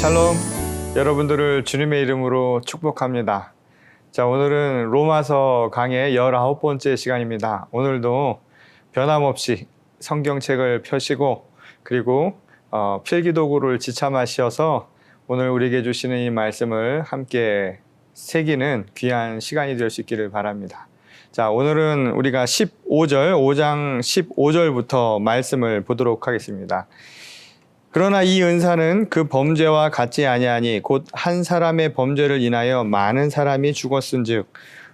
샬롬, 여러분들을 주님의 이름으로 축복합니다. 자, 오늘은 로마서 강의 19번째 시간입니다. 오늘도 변함없이 성경책을 펴시고 그리고 필기도구를 지참하셔서 오늘 우리에게 주시는 이 말씀을 함께 새기는 귀한 시간이 될 수 있기를 바랍니다. 자, 오늘은 우리가 5장 15절부터 말씀을 보도록 하겠습니다. 그러나 이 은사는 그 범죄와 같지 아니하니 곧 한 사람의 범죄를 인하여 많은 사람이 죽었은즉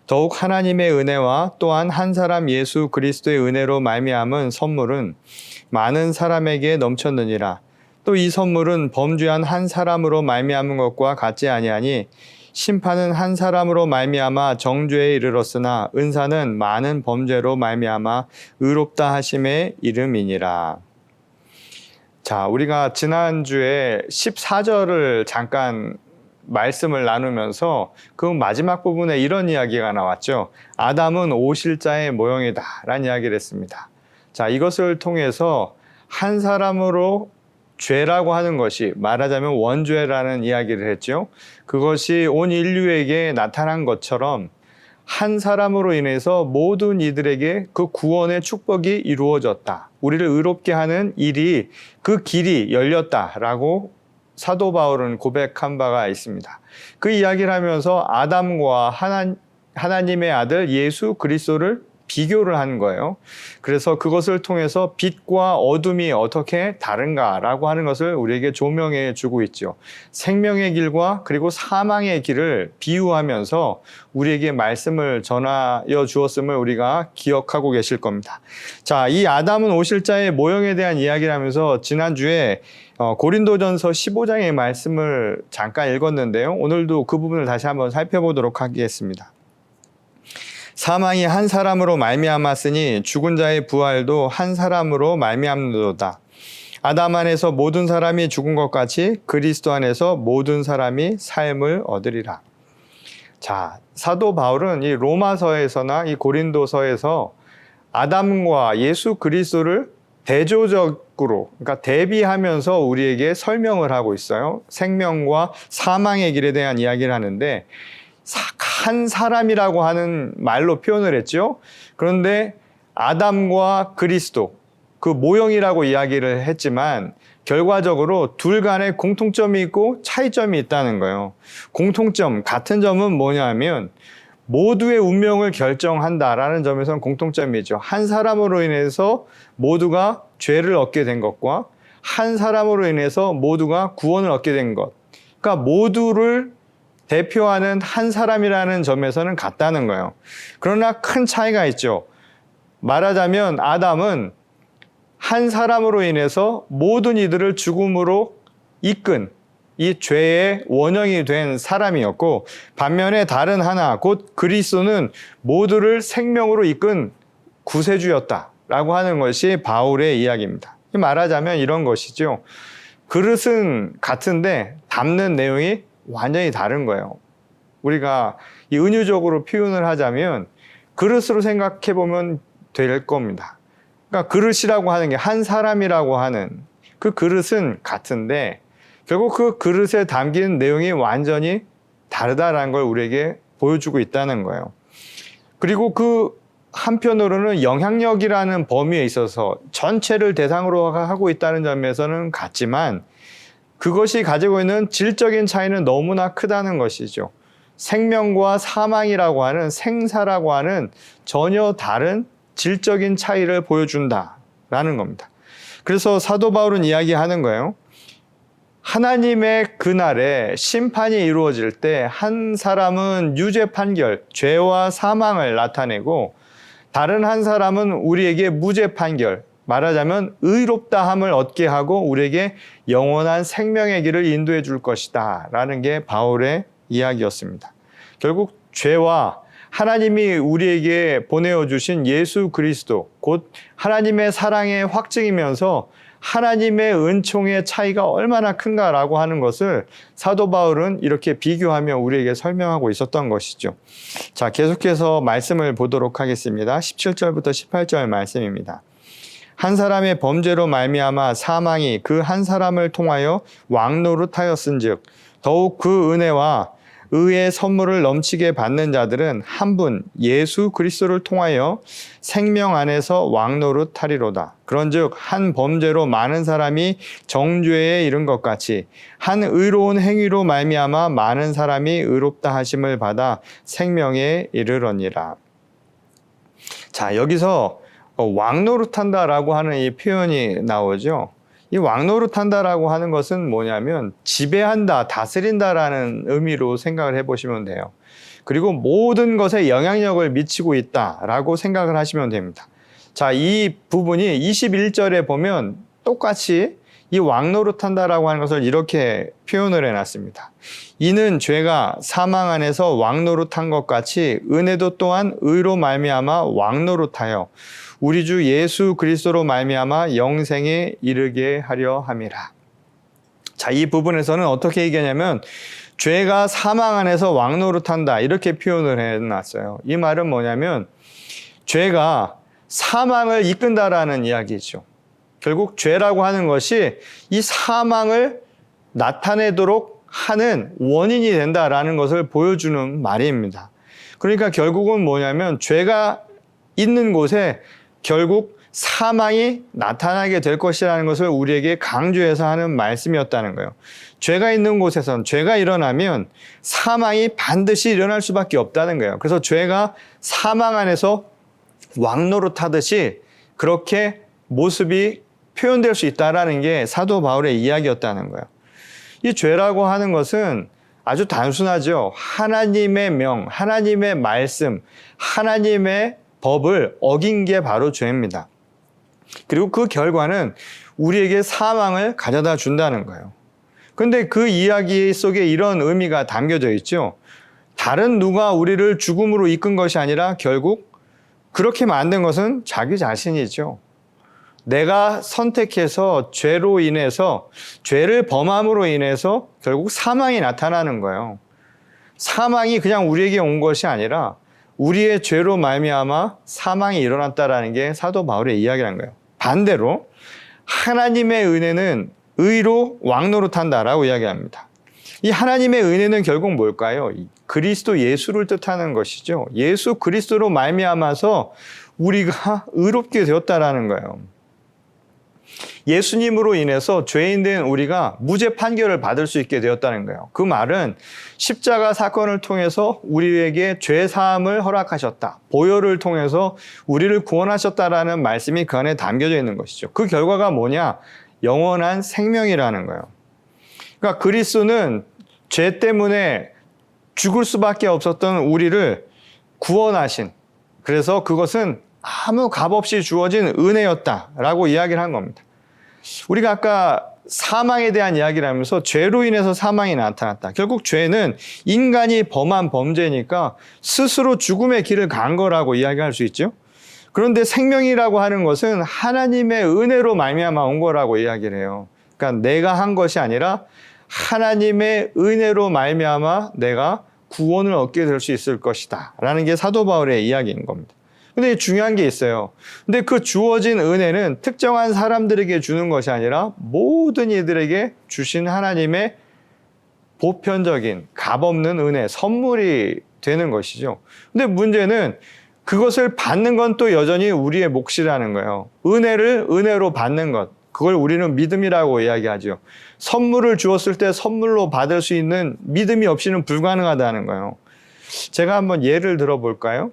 더욱 하나님의 은혜와 또한 한 사람 예수 그리스도의 은혜로 말미암은 선물은 많은 사람에게 넘쳤느니라. 또 이 선물은 범죄한 한 사람으로 말미암은 것과 같지 아니하니 심판은 한 사람으로 말미암아 정죄에 이르렀으나 은사는 많은 범죄로 말미암아 의롭다 하심의 이름이니라. 자, 우리가 지난주에 14절을 잠깐 말씀을 나누면서 그 마지막 부분에 이런 이야기가 나왔죠. 아담은 오실자의 모형이다 라는 이야기를 했습니다. 자, 이것을 통해서 한 사람으로 죄라고 하는 것이 말하자면 원죄라는 이야기를 했죠. 그것이 온 인류에게 나타난 것처럼 한 사람으로 인해서 모든 이들에게 그 구원의 축복이 이루어졌다. 우리를 의롭게 하는 일이 그 길이 열렸다라고 사도 바울은 고백한 바가 있습니다. 그 이야기를 하면서 아담과 하나님의 아들 예수 그리스도를 비교를 한 거예요. 그래서 그것을 통해서 빛과 어둠이 어떻게 다른가라고 하는 것을 우리에게 조명해 주고 있죠. 생명의 길과 그리고 사망의 길을 비유하면서 우리에게 말씀을 전하여 주었음을 우리가 기억하고 계실 겁니다. 자, 이 아담은 오실자의 모형에 대한 이야기를 하면서 지난주에 고린도전서 15장의 말씀을 잠깐 읽었는데요. 오늘도 그 부분을 다시 한번 살펴보도록 하겠습니다. 사망이 한 사람으로 말미암았으니 죽은 자의 부활도 한 사람으로 말미암는도다. 아담 안에서 모든 사람이 죽은 것 같이 그리스도 안에서 모든 사람이 삶을 얻으리라. 자, 사도 바울은 이 로마서에서나 이 고린도서에서 아담과 예수 그리스도를 대조적으로, 그러니까 대비하면서 우리에게 설명을 하고 있어요. 생명과 사망의 길에 대한 이야기를 하는데 한 사람이라고 하는 말로 표현을 했죠. 그런데 아담과 그리스도, 그 모형이라고 이야기를 했지만 결과적으로 둘 간에 공통점이 있고 차이점이 있다는 거예요. 공통점, 같은 점은 뭐냐면 모두의 운명을 결정한다라는 점에서는 공통점이죠. 한 사람으로 인해서 모두가 죄를 얻게 된 것과 한 사람으로 인해서 모두가 구원을 얻게 된 것. 그러니까 모두를 대표하는 한 사람이라는 점에서는 같다는 거예요. 그러나 큰 차이가 있죠. 말하자면 아담은 한 사람으로 인해서 모든 이들을 죽음으로 이끈 이 죄의 원형이 된 사람이었고, 반면에 다른 하나 곧 그리스도는 모두를 생명으로 이끈 구세주였다라고 하는 것이 바울의 이야기입니다. 말하자면 이런 것이죠. 그릇은 같은데 담는 내용이 완전히 다른 거예요. 우리가 이 은유적으로 표현을 하자면 그릇으로 생각해 보면 될 겁니다. 그러니까 그릇이라고 하는 게 한 사람이라고 하는 그 그릇은 같은데 결국 그 그릇에 담긴 내용이 완전히 다르다는 걸 우리에게 보여주고 있다는 거예요. 그리고 그 한편으로는 영향력이라는 범위에 있어서 전체를 대상으로 하고 있다는 점에서는 같지만 그것이 가지고 있는 질적인 차이는 너무나 크다는 것이죠. 생명과 사망이라고 하는 생사라고 하는 전혀 다른 질적인 차이를 보여준다라는 겁니다. 그래서 사도 바울은 이야기하는 거예요. 하나님의 그날에 심판이 이루어질 때 한 사람은 유죄 판결, 죄와 사망을 나타내고 다른 한 사람은 우리에게 무죄 판결, 말하자면 의롭다함을 얻게 하고 우리에게 영원한 생명의 길을 인도해 줄 것이다 라는 게 바울의 이야기였습니다. 결국 죄와 하나님이 우리에게 보내어 주신 예수 그리스도, 곧 하나님의 사랑의 확증이면서 하나님의 은총의 차이가 얼마나 큰가라고 하는 것을 사도 바울은 이렇게 비교하며 우리에게 설명하고 있었던 것이죠. 자, 계속해서 말씀을 보도록 하겠습니다. 17절부터 18절 말씀입니다. 한 사람의 범죄로 말미암아 사망이 그 한 사람을 통하여 왕노릇하였은즉 더욱 그 은혜와 의의 선물을 넘치게 받는 자들은 한 분 예수 그리스도를 통하여 생명 안에서 왕노릇하리로다. 그런즉 한 범죄로 많은 사람이 정죄에 이른 것 같이 한 의로운 행위로 말미암아 많은 사람이 의롭다 하심을 받아 생명에 이르러니라. 자, 여기서 왕노릇한다라고 하는 이 표현이 나오죠. 이 왕노릇한다라고 하는 것은 뭐냐면 지배한다, 다스린다라는 의미로 생각을 해보시면 돼요. 그리고 모든 것에 영향력을 미치고 있다라고 생각을 하시면 됩니다. 자, 이 부분이 21절에 보면 똑같이 이 왕노릇한다라고 하는 것을 이렇게 표현을 해놨습니다. 이는 죄가 사망 안에서 왕노릇한 것 같이 은혜도 또한 의로 말미암아 왕노릇하여 우리 주 예수 그리스도로 말미암아 영생에 이르게 하려 함이라. 자, 이 부분에서는 어떻게 얘기하냐면 죄가 사망 안에서 왕노릇한다 이렇게 표현을 해놨어요. 이 말은 뭐냐면 죄가 사망을 이끈다라는 이야기죠. 결국 죄라고 하는 것이 이 사망을 나타내도록 하는 원인이 된다라는 것을 보여주는 말입니다. 그러니까 결국은 뭐냐면 죄가 있는 곳에 결국 사망이 나타나게 될 것이라는 것을 우리에게 강조해서 하는 말씀이었다는 거예요. 죄가 있는 곳에선 죄가 일어나면 사망이 반드시 일어날 수밖에 없다는 거예요. 그래서 죄가 사망 안에서 왕노릇하듯이 그렇게 모습이 표현될 수 있다는 게 사도 바울의 이야기였다는 거예요. 이 죄라고 하는 것은 아주 단순하죠. 하나님의 명, 하나님의 말씀, 하나님의 법을 어긴 게 바로 죄입니다. 그리고 그 결과는 우리에게 사망을 가져다 준다는 거예요. 그런데 그 이야기 속에 이런 의미가 담겨져 있죠. 다른 누가 우리를 죽음으로 이끈 것이 아니라 결국 그렇게 만든 것은 자기 자신이죠. 내가 선택해서 죄로 인해서 죄를 범함으로 인해서 결국 사망이 나타나는 거예요. 사망이 그냥 우리에게 온 것이 아니라 우리의 죄로 말미암아 사망이 일어났다라는 게 사도 바울의 이야기라는 거예요. 반대로 하나님의 은혜는 의로 왕노릇한다라고 이야기합니다. 이 하나님의 은혜는 결국 뭘까요? 그리스도 예수를 뜻하는 것이죠. 예수 그리스도로 말미암아서 우리가 의롭게 되었다라는 거예요. 예수님으로 인해서 죄인된 우리가 무죄 판결을 받을 수 있게 되었다는 거예요. 그 말은 십자가 사건을 통해서 우리에게 죄 사함을 허락하셨다. 보혈을 통해서 우리를 구원하셨다라는 말씀이 그 안에 담겨져 있는 것이죠. 그 결과가 뭐냐? 영원한 생명이라는 거예요. 그러니까 그리스도는 죄 때문에 죽을 수밖에 없었던 우리를 구원하신, 그래서 그것은 아무 값 없이 주어진 은혜였다라고 이야기를 한 겁니다. 우리가 아까 사망에 대한 이야기를 하면서 죄로 인해서 사망이 나타났다. 결국 죄는 인간이 범한 범죄니까 스스로 죽음의 길을 간 거라고 이야기할 수 있죠. 그런데 생명이라고 하는 것은 하나님의 은혜로 말미암아 온 거라고 이야기를 해요. 그러니까 내가 한 것이 아니라 하나님의 은혜로 말미암아 내가 구원을 얻게 될 수 있을 것이다 라는 게 사도 바울의 이야기인 겁니다. 근데 중요한 게 있어요. 근데 그 주어진 은혜는 특정한 사람들에게 주는 것이 아니라 모든 이들에게 주신 하나님의 보편적인 값없는 은혜, 선물이 되는 것이죠. 근데 문제는 그것을 받는 건 또 여전히 우리의 몫이라는 거예요. 은혜를 은혜로 받는 것, 그걸 우리는 믿음이라고 이야기하죠. 선물을 주었을 때 선물로 받을 수 있는 믿음이 없이는 불가능하다는 거예요. 제가 한번 예를 들어볼까요?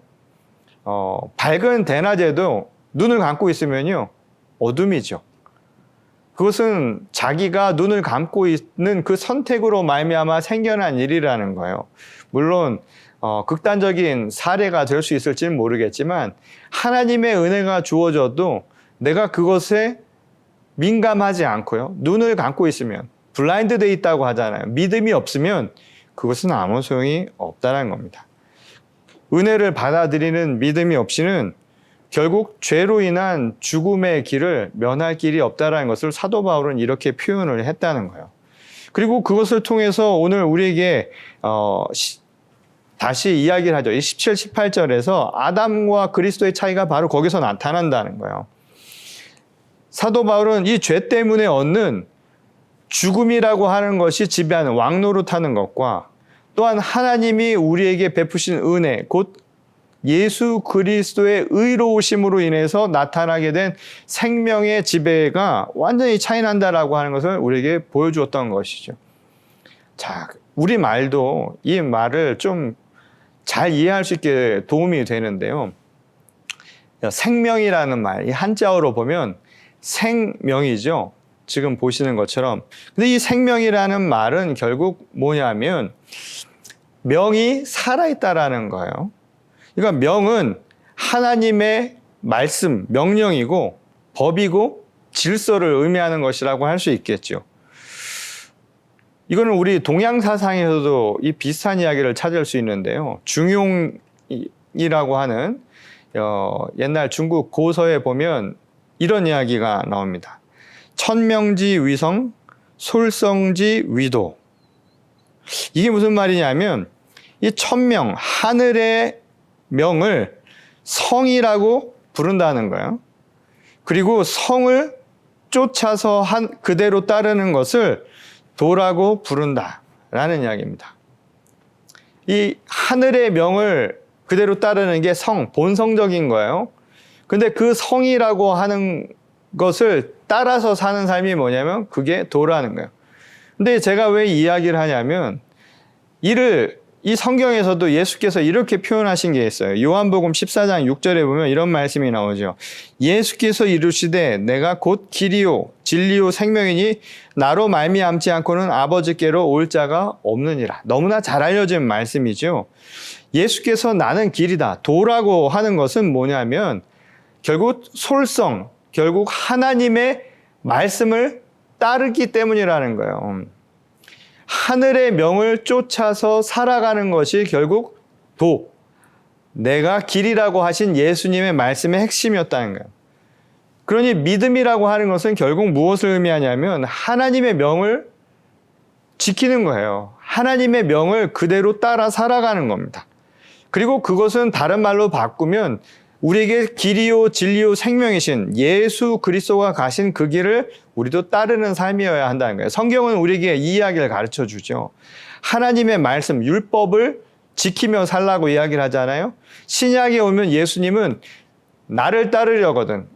밝은 대낮에도 눈을 감고 있으면요, 어둠이죠. 그것은 자기가 눈을 감고 있는 그 선택으로 말미암아 생겨난 일이라는 거예요. 물론 극단적인 사례가 될 수 있을지는 모르겠지만 하나님의 은혜가 주어져도 내가 그것에 민감하지 않고요, 눈을 감고 있으면 블라인드 돼 있다고 하잖아요. 믿음이 없으면 그것은 아무 소용이 없다는 겁니다. 은혜를 받아들이는 믿음이 없이는 결국 죄로 인한 죽음의 길을 면할 길이 없다는 것을 사도 바울은 이렇게 표현을 했다는 거예요. 그리고 그것을 통해서 오늘 우리에게 다시 이야기를 하죠. 17, 18절에서 아담과 그리스도의 차이가 바로 거기서 나타난다는 거예요. 사도 바울은 이 죄 때문에 얻는 죽음이라고 하는 것이 지배하는 왕노릇하는 것과 또한 하나님이 우리에게 베푸신 은혜, 곧 예수 그리스도의 의로우심으로 인해서 나타나게 된 생명의 지배가 완전히 차이 난다라고 하는 것을 우리에게 보여주었던 것이죠. 자, 우리 말도 이 말을 좀 잘 이해할 수 있게 도움이 되는데요. 생명이라는 말, 이 한자어로 보면 생명이죠. 지금 보시는 것처럼. 근데 이 생명이라는 말은 결국 뭐냐면 명이 살아있다라는 거예요. 그러니까 명은 하나님의 말씀, 명령이고 법이고 질서를 의미하는 것이라고 할 수 있겠죠. 이거는 우리 동양 사상에서도 이 비슷한 이야기를 찾을 수 있는데요. 중용이라고 하는 옛날 중국 고서에 보면 이런 이야기가 나옵니다. 천명지 위성, 솔성지 위도. 이게 무슨 말이냐면 이 천명, 하늘의 명을 성이라고 부른다는 거예요. 그리고 성을 쫓아서 그대로 따르는 것을 도라고 부른다라는 이야기입니다. 이 하늘의 명을 그대로 따르는 게 성, 본성적인 거예요. 근데 그 성이라고 하는 것을 따라서 사는 삶이 뭐냐면 그게 도라는 거예요. 근데 제가 왜 이야기를 하냐면 이 성경에서도 예수께서 이렇게 표현하신 게 있어요. 요한복음 14장 6절에 보면 이런 말씀이 나오죠. 예수께서 이르시되 내가 곧 길이요 진리요 생명이니 나로 말미암지 않고는 아버지께로 올 자가 없느니라. 너무나 잘 알려진 말씀이죠. 예수께서 나는 길이다. 도라고 하는 것은 뭐냐면 결국 솔성, 결국 하나님의 말씀을 따르기 때문이라는 거예요. 하늘의 명을 쫓아서 살아가는 것이 결국 내가 길이라고 하신 예수님의 말씀의 핵심이었다는 거예요. 그러니 믿음이라고 하는 것은 결국 무엇을 의미하냐면 하나님의 명을 지키는 거예요. 하나님의 명을 그대로 따라 살아가는 겁니다. 그리고 그것은 다른 말로 바꾸면 우리에게 길이요 진리요 생명이신 예수 그리스도가 가신 그 길을 우리도 따르는 삶이어야 한다는 거예요. 성경은 우리에게 이 이야기를 가르쳐 주죠. 하나님의 말씀, 율법을 지키며 살라고 이야기를 하잖아요. 신약에 오면 예수님은 나를 따르려거든.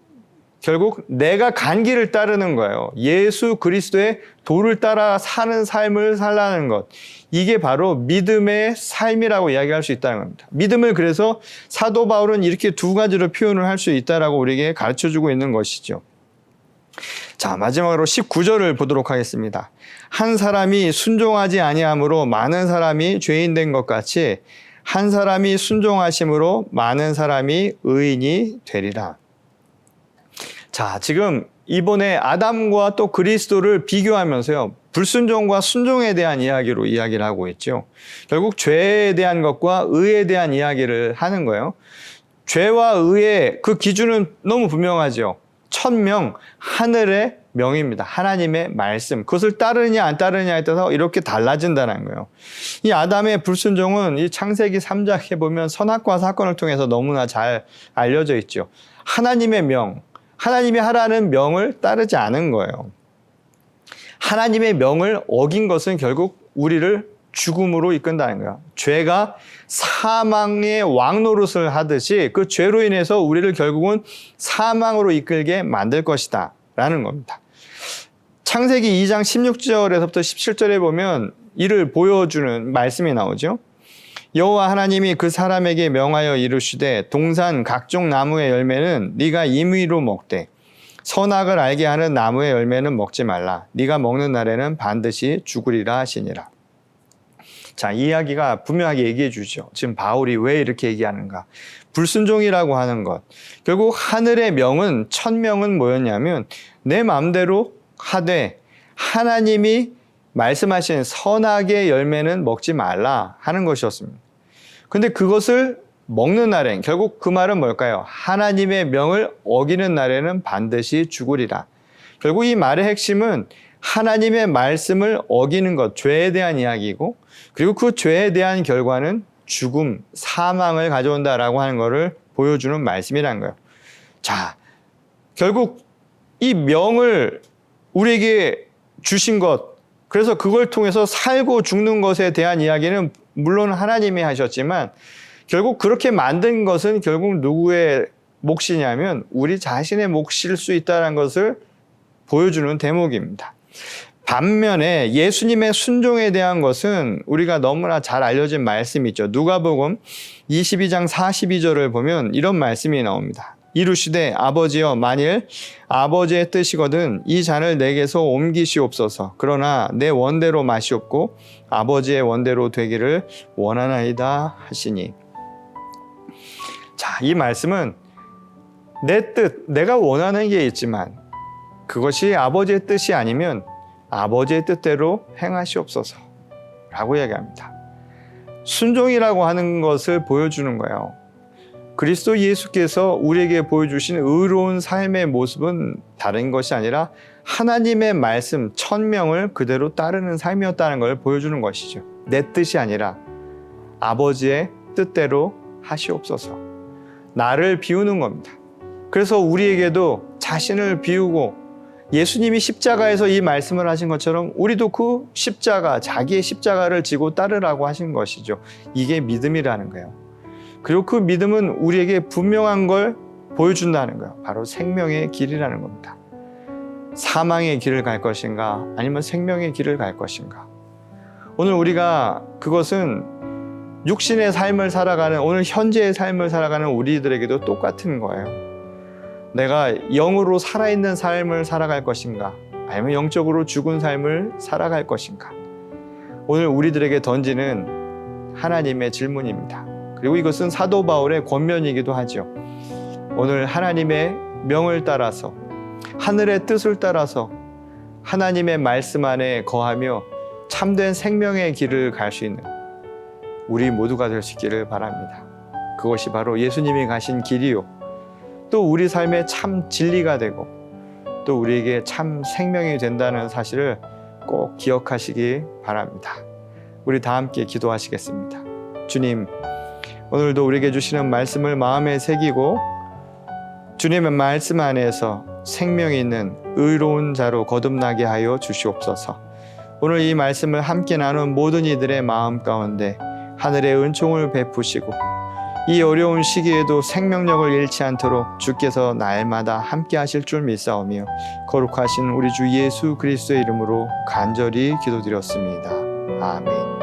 결국 내가 간 길을 따르는 거예요. 예수 그리스도의 도를 따라 사는 삶을 살라는 것. 이게 바로 믿음의 삶이라고 이야기할 수 있다는 겁니다. 믿음을 그래서 사도 바울은 이렇게 두 가지로 표현을 할 수 있다라고 우리에게 가르쳐주고 있는 것이죠. 자, 마지막으로 19절을 보도록 하겠습니다. 한 사람이 순종하지 아니함으로 많은 사람이 죄인 된 것 같이 한 사람이 순종하심으로 많은 사람이 의인이 되리라. 자, 지금 이번에 아담과 또 그리스도를 비교하면서요. 불순종과 순종에 대한 이야기로 이야기를 하고 있죠. 결국 죄에 대한 것과 의에 대한 이야기를 하는 거예요. 죄와 의의 그 기준은 너무 분명하죠. 천명, 하늘의 명입니다. 하나님의 말씀. 그것을 따르느냐 안 따르느냐에 따라서 이렇게 달라진다는 거예요. 이 아담의 불순종은 이 창세기 3장에 보면 선악과 사건을 통해서 너무나 잘 알려져 있죠. 하나님의 명, 하나님이 하라는 명을 따르지 않은 거예요. 하나님의 명을 어긴 것은 결국 우리를 죽음으로 이끈다는 거예요. 죄가 사망의 왕노릇을 하듯이 그 죄로 인해서 우리를 결국은 사망으로 이끌게 만들 것이다 라는 겁니다. 창세기 2장 16절에서부터 17절에 보면 이를 보여주는 말씀이 나오죠. 여호와 하나님이 그 사람에게 명하여 이르시되 동산 각종 나무의 열매는 네가 임의로 먹되 선악을 알게 하는 나무의 열매는 먹지 말라. 네가 먹는 날에는 반드시 죽으리라 하시니라. 자, 이 이야기가 분명하게 얘기해 주죠. 지금 바울이 왜 이렇게 얘기하는가. 불순종이라고 하는 것. 결국 하늘의 명은, 천명은 뭐였냐면 내 마음대로 하되 하나님이 말씀하신 선악의 열매는 먹지 말라 하는 것이었습니다. 근데 그것을 먹는 날엔 결국 그 말은 뭘까요? 하나님의 명을 어기는 날에는 반드시 죽으리라. 결국 이 말의 핵심은 하나님의 말씀을 어기는 것, 죄에 대한 이야기이고 그리고 그 죄에 대한 결과는 죽음, 사망을 가져온다라고 하는 것을 보여주는 말씀이라는 거예요. 자, 결국 이 명을 우리에게 주신 것, 그래서 그걸 통해서 살고 죽는 것에 대한 이야기는 물론 하나님이 하셨지만 결국 그렇게 만든 것은 결국 누구의 몫이냐면 우리 자신의 몫일 수 있다는 것을 보여주는 대목입니다. 반면에 예수님의 순종에 대한 것은 우리가 너무나 잘 알려진 말씀이 있죠. 누가복음 22장 42절을 보면 이런 말씀이 나옵니다. 이르시되 아버지여 만일 아버지의 뜻이거든 이 잔을 내게서 옮기시옵소서. 그러나 내 원대로 마시옵고 아버지의 원대로 되기를 원하나이다 하시니. 자, 이 말씀은 내 뜻, 내가 원하는 게 있지만 그것이 아버지의 뜻이 아니면 아버지의 뜻대로 행하시옵소서 라고 이야기합니다. 순종이라고 하는 것을 보여주는 거예요. 그리스도 예수께서 우리에게 보여주신 의로운 삶의 모습은 다른 것이 아니라 하나님의 말씀, 천명을 그대로 따르는 삶이었다는 걸 보여주는 것이죠. 내 뜻이 아니라 아버지의 뜻대로 하시옵소서. 나를 비우는 겁니다. 그래서 우리에게도 자신을 비우고 예수님이 십자가에서 이 말씀을 하신 것처럼 우리도 그 십자가, 자기의 십자가를 지고 따르라고 하신 것이죠. 이게 믿음이라는 거예요. 그리고 그 믿음은 우리에게 분명한 걸 보여준다는 거예요. 바로 생명의 길이라는 겁니다. 사망의 길을 갈 것인가 아니면 생명의 길을 갈 것인가. 오늘 우리가 그것은 육신의 삶을 살아가는, 오늘 현재의 삶을 살아가는 우리들에게도 똑같은 거예요. 내가 영으로 살아있는 삶을 살아갈 것인가 아니면 영적으로 죽은 삶을 살아갈 것인가. 오늘 우리들에게 던지는 하나님의 질문입니다. 그리고 이것은 사도 바울의 권면이기도 하죠. 오늘 하나님의 명을 따라서 하늘의 뜻을 따라서 하나님의 말씀 안에 거하며 참된 생명의 길을 갈 수 있는 우리 모두가 될 수 있기를 바랍니다. 그것이 바로 예수님이 가신 길이요 또 우리 삶의 참 진리가 되고 또 우리에게 참 생명이 된다는 사실을 꼭 기억하시기 바랍니다. 우리 다 함께 기도하시겠습니다. 주님, 오늘도 우리에게 주시는 말씀을 마음에 새기고 주님의 말씀 안에서 생명이 있는 의로운 자로 거듭나게 하여 주시옵소서. 오늘 이 말씀을 함께 나눈 모든 이들의 마음 가운데 하늘의 은총을 베푸시고 이 어려운 시기에도 생명력을 잃지 않도록 주께서 날마다 함께 하실 줄 믿사오며 거룩하신 우리 주 예수 그리스도의 이름으로 간절히 기도드렸습니다. 아멘.